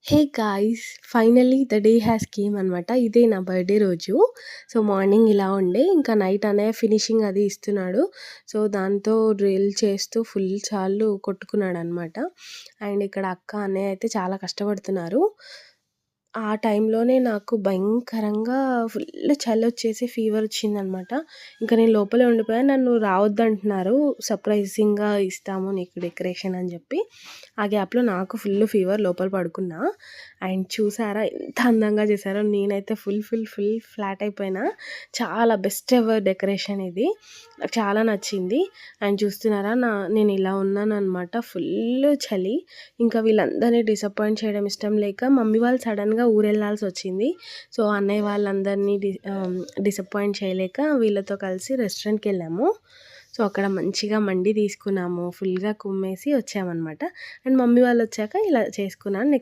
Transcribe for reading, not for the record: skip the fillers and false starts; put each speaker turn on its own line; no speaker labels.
Hey guys! Finally the day has came అనమాట. ఇదే నా బర్త్‌డే రోజు. సో, మార్నింగ్ ఇలా ఉండే, ఇంకా నైట్ అన్నయ్య ఫినిషింగ్ అది ఇస్తున్నాడు. సో, దాంతో డ్రిల్ చేస్తూ ఫుల్ సార్లు కొట్టుకున్నాడనమాట. అండ్ ఇక్కడ అక్క, అన్నయ్య అయితే చాలా కష్టపడుతున్నారు. ఆ టైంలోనే నాకు భయంకరంగా ఫుల్ చలొచ్చేసి ఫీవరొచ్చిందనమాట. ఇంక నేను లోపలే ఉండిపోయా. నన్ను రావద్దంటున్నారు. సర్ప్రైజింగ్‌గా ఇస్తాము నీకు డెకరేషన్ అని జెప్పి. ఆ గ్యాప్‌లో నాకు ఫుల్ ఫీవర్ లోపల పడుకున్నా. అండ్ చూసారా ఎంత అందంగా చేశారో! నేనైతే ఫుల్ ఫ్లాట్ అయిపోయినా. చాలా బెస్ట్ ఎవర్ డెకరేషన్ ఇది. నాకు చాలా నచ్చింది. అండ్ చూస్తున్నారా నేను ఇలా ఉన్నాననమాట. ఫుల్ చలి. ఇంకా వీళ్ళందరిని డిసప్పాయింట్ చేయడం ఇష్టం లేక మమ్మీ వాళ్ళు సడన్‌గా ఊరెళ్ళాల్సొచ్చింది. సో, అన్నయ్య వాళ్ళందరినీ డిసప్పాయింట్ చేయలేక వీళ్ళతో కలిసి రెస్టారెంట్‌కెళ్ళాము. సో, అక్కడ మంచిగా మండి తీసుకున్నాము. ఫుల్‌గా కుమ్మేసి వచ్చామనమాట. అండ్ మమ్మీ వాళ్ళొచ్చాక ఇలా చేసుకున్నాను. నెక్స్ట్